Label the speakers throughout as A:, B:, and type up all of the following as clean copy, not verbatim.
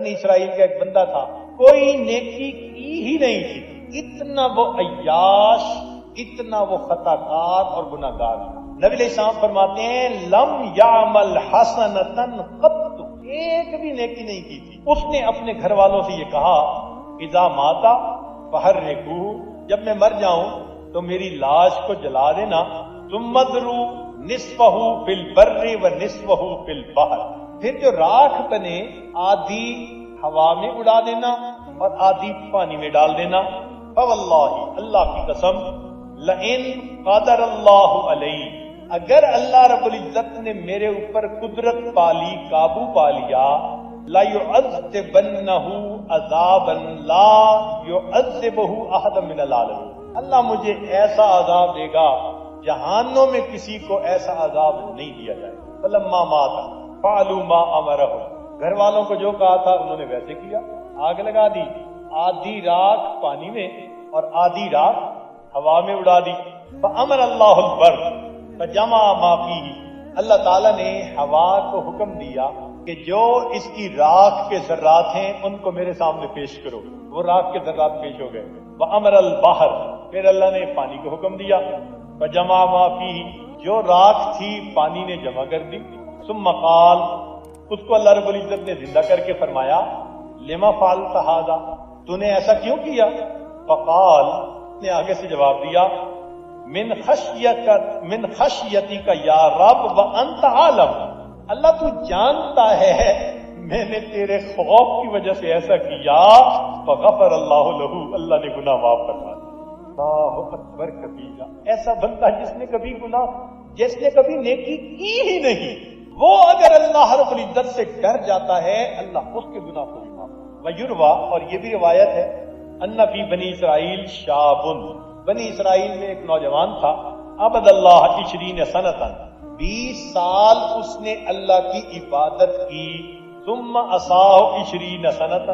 A: بنی اسرائیل کا ایک بندہ تھا، کوئی نیکی کی ہی نہیں تھی، اتنا وہ عیاش، اتنا وہ خطا کار اور گناہ گار تھا۔ نبی علیہ السلام فرماتے ہیں لم یعمل حسنۃ قط، ایک بھی نیکی نہیں کی تھی۔ اس نے اپنے گھر والوں سے یہ کہا اذا ماتا فحرقوہ، جب میں مر جاؤں تو میری لاش کو جلا دینا، ثم اذروا نصفہ فی البر ونصفہ فی البحر، پھر جو راکھ بنے آدھی ہوا میں اڑا دینا اور آدھی پانی میں ڈال دینا۔ فواللہ، اللہ کی قسم، لئن قدر اللہ علیہ، اگر اللہ رب العزت نے میرے اوپر قدرت پالی، قابو پا لیا، لا يعذبنہ عذابا لا يعذبہ احد من العالمین، اللہ مجھے ایسا عذاب دے گا جہانوں میں کسی کو ایسا عذاب نہیں دیا جائے۔ فلما مات فعلوا ما امرهم، گھر والوں کو جو کہا تھا انہوں نے ویسے کیا، آگ لگا دی، آدھی راکھ پانی میں اور آدھی راکھ ہوا میں اڑا دی۔ فامر اللہ البر فجمع ما فیہ، اللہ تعالیٰ نے ہوا کو حکم دیا کہ جو اس کی راکھ کے ذرات ہیں ان کو میرے سامنے پیش کرو، وہ راکھ کے ذرات پیش ہو گئے۔ وامر البحر، پھر اللہ نے پانی کو حکم دیا، فجمع ما فیہ، جو راکھ تھی پانی نے جمع کر دی۔ ثم قال، اس کو اللہ رب العزت نے زندہ کر کے فرمایا لما فعلت ھذا، تو نے ایسا کیوں کیا؟ فقال، نے آگے سے جواب دیا من خشیتی کا یا رب وانت عالم، اللہ تو جانتا ہے میں نے تیرے خوف کی وجہ سے ایسا کیا۔ فغفر اللہ لہ، اللہ نے گناہ معاف فرما دیا۔ اللہ اکبر کبیرہ، ایسا بندہ جس نے کبھی نیکی کی ہی نہیں، وہ اگر اللہ رب العزت سے ڈر جاتا ہے اللہ اس کے گناہ کو بھی معاف۔ ویروا، اور یہ بھی روایت ہے، ان فی بنی اسرائیل شاب، بنی اسرائیل میں ایک نوجوان تھا، عبد اللہ 20 سنۃ، 20 سال اس نے اللہ کی عبادت کی، ثم عصاہ 20 سنۃ،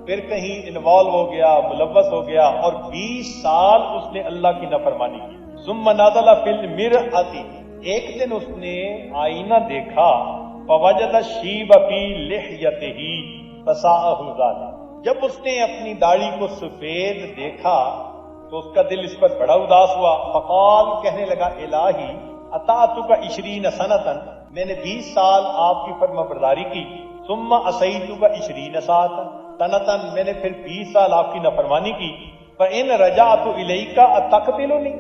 A: پھر کہیں انوالو ہو گیا، ملوث ہو گیا اور 20 سال اس نے اللہ کی نافرمانی کی۔ ثم نزل فی المرأۃ، ایک دن اس نے آئینہ دیکھا، فوجد الشیب فی لحیتہ فساءہ ذلک، جب اس نے اپنی داڑھی کو سفید دیکھا تو اس کا دل اس پر بڑا اداس ہوا۔ فقال، کہنے لگا الہی اطاعتک 20 سنۃ، میں نے 20 سال آپ کی فرما برداری کی، ثم عصیتک 20 سنۃ، میں نے پھر 20 سال آپ کی نافرمانی کی، فإن رجعت الیک اتقبلنی،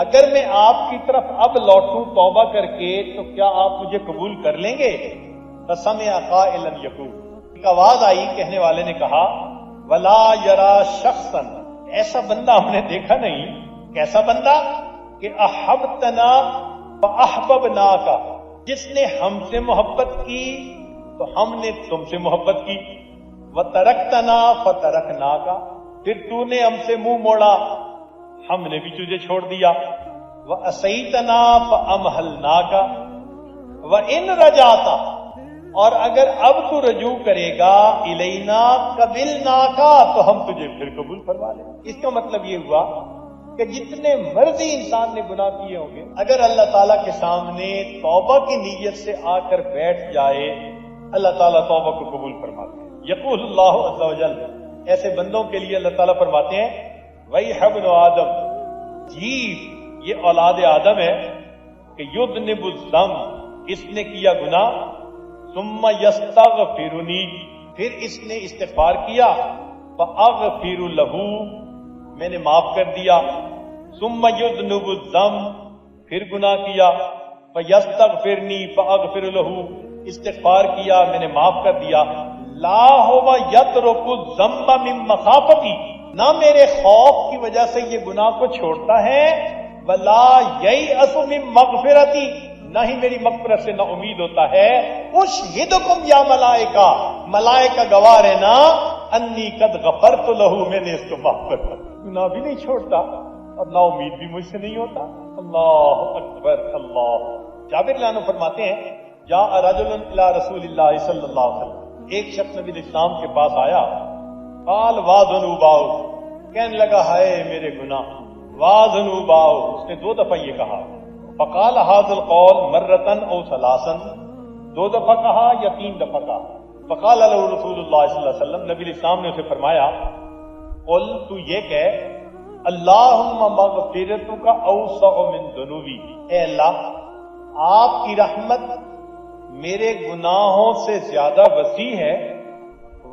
A: اگر میں آپ کی طرف اب لوٹوں توبہ کر کے تو کیا آپ مجھے قبول کر لیں گے؟ فسمع قائلا یقول، ایک آواز آئی، کہنے والے نے کہا ولا یرا شخصا، ایسا بندہ ہم نے دیکھا نہیں۔ کیسا بندہ؟ کہ احبتنا فاحببناک، جس نے ہم سے محبت کی تو ہم نے تم سے محبت کی، وترکتنا فترکناک، پھر تو نے ہم سے منہ موڑا ہم نے بھی تجھے چھوڑ دیا، وعصیتنا فامہلناک، وان رجعت، اور اگر اب تو رجوع کرے گا الینا قبلناک، تو ہم تجھے پھر قبول فرما لیں۔ اس کا مطلب یہ ہوا کہ جتنے مرضی انسان نے گناہ کیے ہوں گے، اگر اللہ تعالیٰ کے سامنے توبہ کی نیت سے آ کر بیٹھ جائے، اللہ تعالیٰ توبہ کو قبول فرماتے ہیں۔ یقول اللہ عز و جل، ایسے بندوں کے لیے اللہ تعالیٰ فرماتے ہیں وَيْحَ ابْنُ آدم، جی یہ اولاد آدم ہے کہ یذنب الذنب، اس نے کیا گناہ، ثم یستغفرنی، پھر اس نے استغفار کیا، فاغفر لہ، میں نے معاف کر دیا، ثم یذنب الذنب، پھر گناہ کیا، فیستغفرنی فاغفر لہ، استغفار کیا میں نے معاف کر دیا، لا ہوا یترک الذنب من مخافتی، نہ میرے خوف کی وجہ سے یہ گناہ کو چھوڑتا ہے، ولا ییأس من مغفرتی، نہ ہی میری مغفرت سے نہ امید ہوتا ہے، اشہدکم یا ملائکہ، ملائکہ گواہ رہنا، انی قد غفرت لہ، میں نے اس کو معاف کر دیا، گناہ بھی نہیں چھوڑتا اور نا امید بھی مجھ سے نہیں ہوتا۔ اللہ اکبر اللہ۔ جابر رضی اللہ عنہ فرماتے ہیں جاء رجل الی رسول اللہ صلی اللہ علیہ وسلم، ایک شخص نبی الاسلام کے پاس آیا، قال واذنوباؤ، کہنے لگا ہائے میرے گناہ، واذنوباؤ، اس نے 2 دفعہ یہ کہا، فقال هذا القول مرتن او ثلاثا، 2 دفعہ کہا یا 3 دفعہ کہا، فقال له رسول اللہ صلی اللہ علیہ وسلم، نبی علیہ السلام نے اسے فرمایا، قل تو یہ کہہ، اللہم مغفرتک اوسع من ذنوبی، اے اللہ آپ کی رحمت میرے گناہوں سے زیادہ وسیع ہے،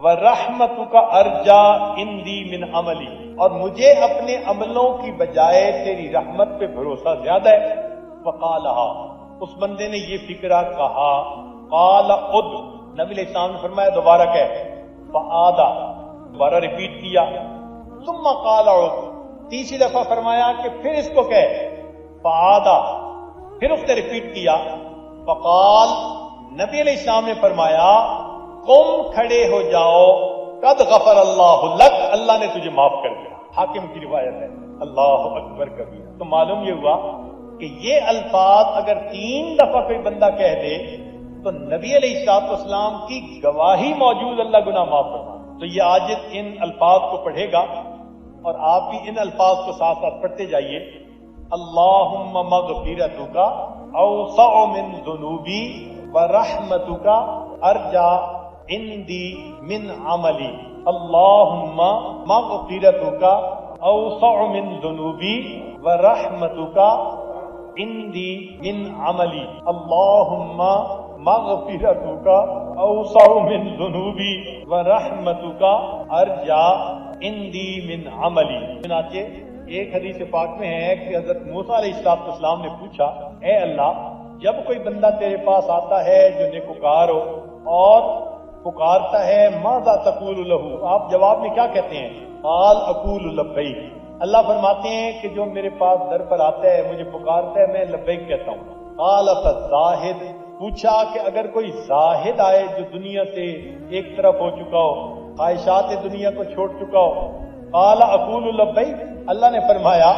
A: وَرَحْمَتُكَ أَرْجَى عِنْدِي مِنْ عَمَلِي، اور مجھے اپنے عملوں کی بجائے تیری رحمت پہ بھروسہ زیادہ ہے۔ فَقَالَهَا، اس بندے نے یہ فکرہ کہا، قَالَ عُدْ، نبی علیہ السلام نے فرمایا دوبارہ کہہ، فَعَادَ، دوبارہ ریپیٹ کیا، ثُمَّ قَالَ عُدْ، تیسری دفعہ فرمایا کہ پھر اس کو کہہ، فَعَادَ، پھر اس نے ریپیٹ کیا، فقال، نبی علیہ السلام نے فرمایا، قم، کھڑے ہو جاؤ، قد غفر اللہ لک، اللہ نے تجھے معاف کر دیا۔ حاکم کی روایت ہے، اللہ اکبر کبیر۔ تو معلوم یہ ہوا کہ یہ الفاظ اگر 3 دفعہ کوئی بندہ کہہ دے تو نبی علیہ الصلوۃ والسلام کی گواہی موجود اللہ گناہ معاف فرما۔ تو یہ آج ان الفاظ کو پڑھے گا اور آپ بھی ان الفاظ کو ساتھ ساتھ پڑھتے جائیے، اللہم مغفرتک اوسع من ذنوبی ورحمتک ارجى عندی من عملی، اللہم مغفرتک اوسع من ذنوبی ورحمتک عندی من عملی، اللہم مغفرتک اوسع من ذنوبی ورحمتک ارجى عندی من عملی۔ چنانچہ ایک حدیث پاک میں ہے کہ حضرت موسیٰ علیہ السلام نے پوچھا، اے اللہ جب کوئی بندہ تیرے پاس آتا ہے جو نیکوکار ہو اور پکارتا ہے ماذا تقول لہ، آپ جواب میں کیا کہتے ہیں؟ قال اقول لبیک، اللہ فرماتے ہیں کہ جو میرے پاس در پر آتا ہے مجھے پکارتا ہے میں لبیک کہتا ہوں۔ قال فالزاہد، پوچھا کہ اگر کوئی زاہد آئے جو دنیا سے ایک طرف ہو چکا ہو، خواہشات دنیا کو چھوڑ چکا ہو، قال اقول لبیک، اللہ نے فرمایا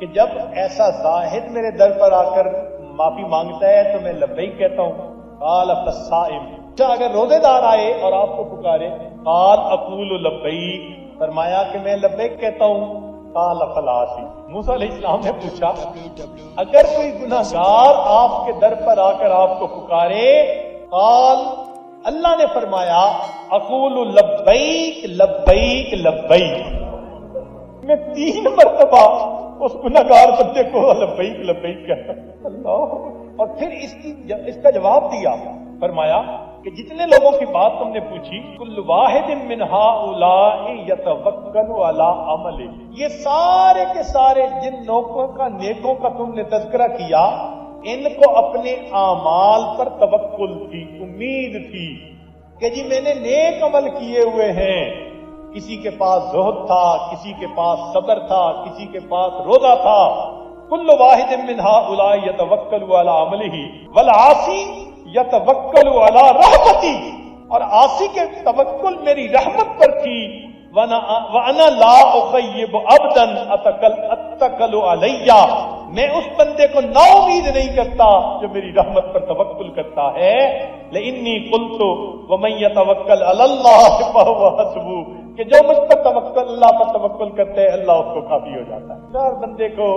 A: کہ جب ایسا زاہد میرے در پر آ کر معافی مانگتا ہے تو میں لبیک کہتا ہوں۔ قال فالصائم، اگر روزے دار آئے اور آپ کو پکارے، قال اقول لبیک، فرمایا کہ میں لبیک کہتا ہوں۔ قال فالعاصی، موسیٰ علیہ السلام نے پوچھا اگر کوئی گناہگار آپ کے در پر آ کر آپ کو پکارے، قال، اللہ نے فرمایا اقول لبیک لبیک لبیک، میں 3 مرتبہ اس گناہگار بندے کو لبیک لبیک کہتا اللہ، اور پھر اس کا جواب دیا، فرمایا کہ جتنے لوگوں کی بات تم نے پوچھی، کل واحد من ہؤلاء یتوکل علی عملہ، یہ سارے کے سارے جن لوگوں کا نیکوں کا تم نے تذکرہ کیا، ان کو اپنے اعمال پر توکل تھی، امید تھی کہ جی میں نے نیک عمل کیے ہوئے ہیں، کسی کے پاس زہد تھا، کسی کے پاس صبر تھا، کسی کے پاس روزہ تھا، کل واحد من ہؤلاء یتوکل علی عملہ والعاصی یتوکل علی رحمتی، اور عاصی کے توکل میری رحمت پر تھی، وانا لا اخیب عبدا اتکل علی، میں اس بندے کو نا امید نہیں کرتا جو میری رحمت پر توکل کرتا ہے، لانی قلت ومن یتوکل علی اللہ فهو حسبہ، کہ جو مجھ پر توکل، اللہ پر توکل کرتے ہیں اللہ اس کو کافی ہو جاتا ہے۔ ہر بندے کو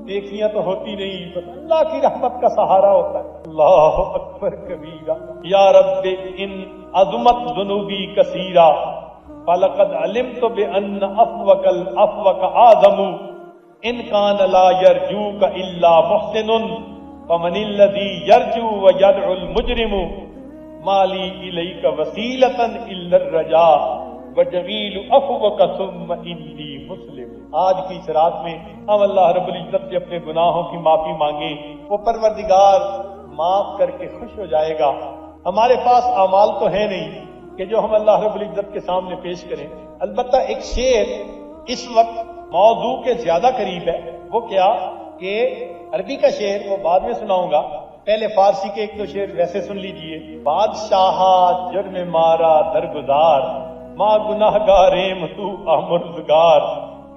A: دیکھیاں تو ہوتی نہیں، بس اللہ کی رحمت کا سہارا ہوتا ہے۔ اللہ اکبر کبیرہ، یا رب ان عظمت ذنوبی کثیرہ فلقد علمت بان عفوک العفوک اعظم، ان کان لا یرجوک الا محسن فمن الذی یرجو ویدعو المجرم، ما لی الیک وسیلۃ الا الرجاء وجمیل عفوک ثم انی مسلم۔ آج کی اس رات میں ہم اللہ رب العزت سے اپنے گناہوں کی معافی مانگیں، وہ پروردگار معاف کر کے خوش ہو جائے گا۔ ہمارے پاس اعمال تو ہے نہیں کہ جو ہم اللہ رب العزت کے سامنے پیش کریں، البتہ ایک شعر اس وقت موضوع کے زیادہ قریب ہے، وہ کیا کہ عربی کا شعر وہ بعد میں سناؤں گا، پہلے فارسی کے 1-2 شعر ویسے سن لیجئے۔ بادشاہ جرم مارا درگزار، ماں گناہ گاریم تو آمرزگار،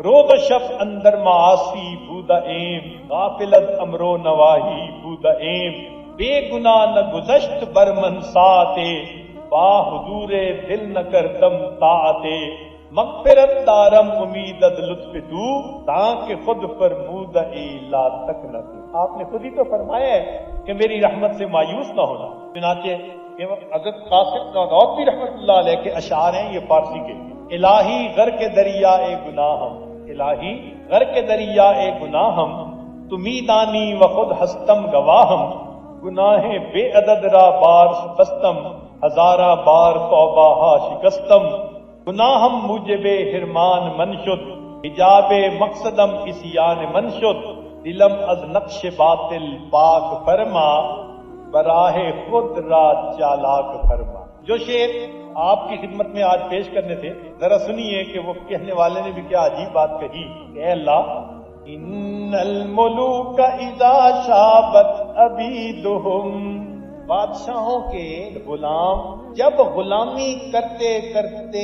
A: روز و شب اندر معاصی بودہ ایم، غافلت امرو نواہی بودہ ایم، بے گناہ نہ گزشت برمن ساتے، با حضور دل نہ کردم طاعتے، مغفرت دارم امیدت لطف تو، تاکہ خود فرمودہ لا تک نہ تو۔ آپ نے خود ہی تو فرمایا ہے کہ میری رحمت سے مایوس نہ ہونا۔ چنانچہ حضرت قاسم نانوتوی رحمۃ اللہ علیہ کے اشعار ہیں یہ فارسی کے. الہی غر کے دریا اے گناہم، الہی غر کے دریا اے گناہم، تمی دانی و خود ہستم گواہم، گناہیں بے عدد را بار شکستم، ہزارہ بار توبہ ہا شکستم، گناہم موجب حرمان من شد، حجاب مقصدم اسیان من شد، دلم از نقش باطل پاک فرما، براہ خود را چالاک فرما. جو شعر آپ کی خدمت میں آج پیش کرنے تھے ذرا سنیے کہ وہ کہنے والے نے بھی کیا عجیب بات کہی کہ اے اللہ، ان الملوک اذا شابت عبیدہم، بادشاہوں کے غلام جب غلامی کرتے کرتے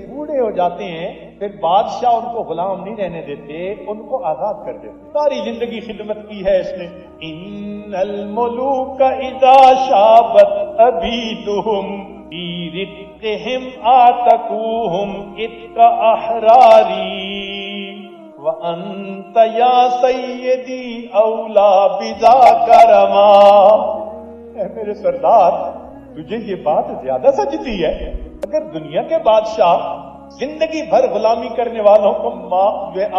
A: بوڑھے ہو جاتے ہیں پھر بادشاہ ان کو غلام نہیں رہنے دیتے، ان کو آزاد کر دیتے. ساری زندگی خدمت کی ہے اس نے. ان الملوک اذا شابت عبیدہم فی رقہم آتکوہم اتق احراری، وانت یا سیدی اولا بذا کرما. اے میرے سردار، تجھے یہ بات زیادہ سجتی ہے. اگر دنیا کے بادشاہ زندگی بھر غلامی کرنے والوں کو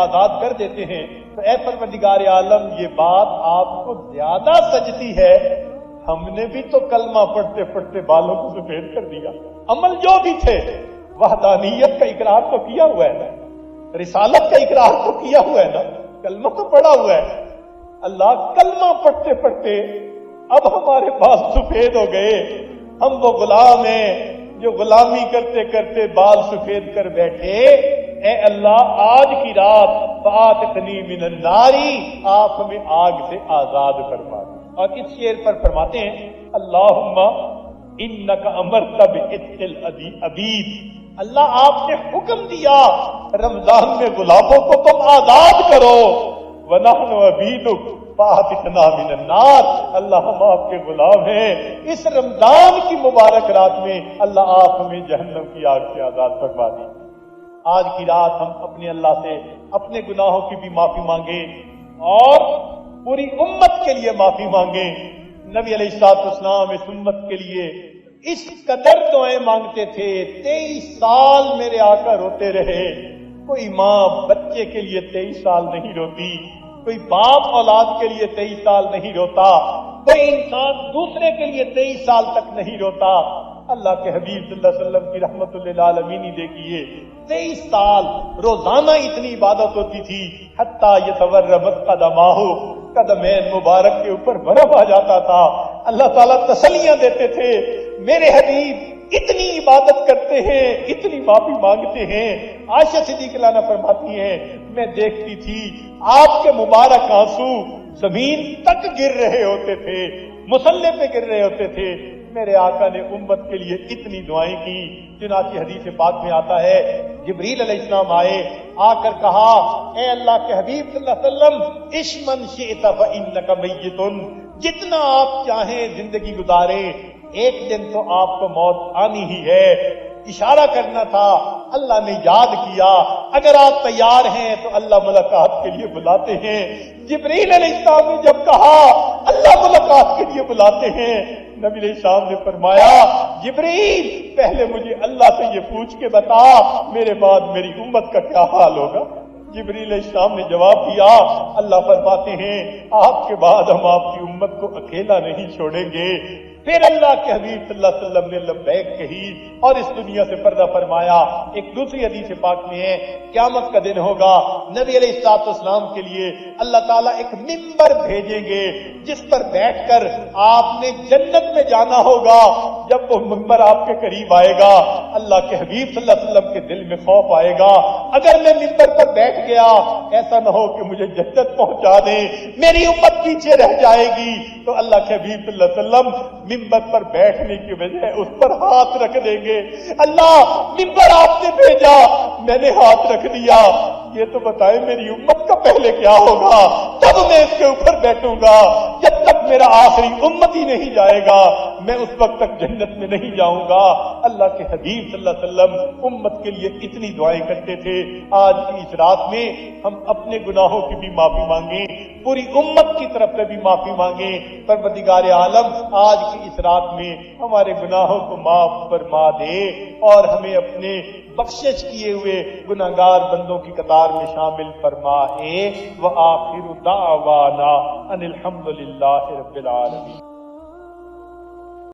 A: آزاد کر دیتے ہیں تو اے پروردگار عالم یہ بات آپ کو زیادہ سجتی ہے. ہم نے بھی تو کلمہ پڑھتے پڑھتے بالوں کو سفید کر دیا. عمل جو بھی تھے، وحدانیت کا اقرار تو کیا ہوا ہے نا، رسالت کا اقرار تو کیا ہوا ہے نا، کلمہ تو پڑھا ہوا ہے. اللہ کلمہ پڑھتے پڑھتے اب ہمارے پاس سفید ہو گئے. ہم وہ غلام ہیں جو غلامی کرتے کرتے بال سفید کر بیٹھے. اے اللہ آج کی رات فآتقنی من الناری، آپ ہمیں آگ سے آزاد فرما دیں. اور اس شعر پر فرماتے ہیں اللہم انک امرت بعتق العبید، اللہ آپ نے حکم دیا رمضان میں غلاموں کو تم آزاد کرو. ونحن عبیدک فآتقنا من النار، اللہ ہم آپ کے غلام ہیں، اس رمضان کی مبارک رات میں اللہ آپ ہمیں جہنم کی آگ سے آزاد فرما دیں. آج کی رات ہم اپنے اللہ سے اپنے گناہوں کی بھی معافی مانگیں اور پوری امت کے لیے معافی مانگیں. نبی علیہ الصلوۃ والسلام اس امت کے لیے اس قدر دعائیں مانگتے تھے. 23 سال میرے آقا روتے رہے. کوئی ماں بچے کے لیے 23 سال نہیں روتی، کوئی باپ اولاد کے لیے 23 سال نہیں روتا، کوئی انسان دوسرے کے لیے 23 سال تک نہیں روتا. اللہ کے حبیب صلی اللہ علیہ وسلم کی رحمت للعالمین دیکھیے 23 سال روزانہ اتنی عبادت ہوتی تھی حتیٰ یتورمت قدماہ، قدمین مبارک کے اوپر برف آ جاتا تھا. اللہ تعالیٰ تسلیاں دیتے تھے، میرے حبیب اتنی عبادت کرتے ہیں، اتنی معافی مانگتے ہیں. عائشہ صدیقہ عنہا فرماتی ہیں میں دیکھتی تھی آپ کے مبارک آنسو زمین تک گر رہے ہوتے تھے، مصلے پہ گر رہے ہوتے تھے. میرے آقا نے امت کے لیے اتنی دعائیں کی. چنانچہ حدیث پاک میں آتا ہے جبریل علیہ السلام آئے، آ کر کہا اے اللہ کے حبیب صلی اللہ علیہ وسلم اشمن شئت فإنک میت، جتنا آپ چاہیں زندگی گزاریں، ایک دن تو آپ کو موت آنی ہی ہے. اشارہ کرنا تھا، اللہ نے یاد کیا اگر آپ تیار ہیں تو اللہ ملاقات کے لیے بلاتے ہیں. جبریل علیہ السلام نے جب کہا اللہ ملاقات کے لیے بلاتے ہیں، نبی علیہ السلام نے فرمایا جبریل پہلے مجھے اللہ سے یہ پوچھ کے بتا میرے بعد میری امت کا کیا حال ہوگا. جبریل علیہ السلام نے جواب دیا اللہ فرماتے ہیں آپ کے بعد ہم آپ کی امت کو اکیلا نہیں چھوڑیں گے. پھر اللہ کے حبیب صلی اللہ علیہ وسلم نے لبیک کہی اور اس دنیا سے پردہ فرمایا. ایک دوسری حدیث پاک میں ہے قیامت کا دن ہوگا، نبی علیہ الصلوۃ والسلام کے لیے اللہ تعالیٰ ایک ممبر بھیجیں گے جس پر بیٹھ کر آپ نے جنت میں جانا ہوگا. جب وہ ممبر آپ کے قریب آئے گا اللہ کے حبیب صلی اللہ علیہ وسلم کے دل میں خوف آئے گا اگر میں ممبر پر بیٹھ گیا ایسا نہ ہو کہ مجھے جنت پہنچا دیں، میری امت پیچھے رہ جائے گی. تو اللہ کے حبیب صلی اللہ علیہ وسلم ممبر پر بیٹھنے کی وجہ اس پر ہاتھ رکھ دیں گے. اللہ ممبر آپ نے بھیجا، میں نے ہاتھ رکھ دیا، یہ تو بتائیں میری امت کا پہلے کیا ہوگا، تب میں اس کے اوپر بیٹھوں گا. جب تک میرا آخری امت ہی نہیں جائے گا میں اس وقت تک جنت میں نہیں جاؤں گا۔ اللہ کے حبیب صلی اللہ علیہ وسلم امت کے لیے اتنی دعائیں کرتے تھے۔ آج کی اس رات میں ہم اپنے گناہوں کی بھی معافی مانگیں، پوری امت کی طرف سے بھی معافی مانگیں۔ پروردگار عالم آج کی اس رات میں ہمارے گناہوں کو معاف فرما دے اور ہمیں اپنے بخشش کیے ہوئے گناہگار بندوں کی قطار میں شامل فرمائے۔ وآخر دعوانا ان الحمد للہ رب العالمین۔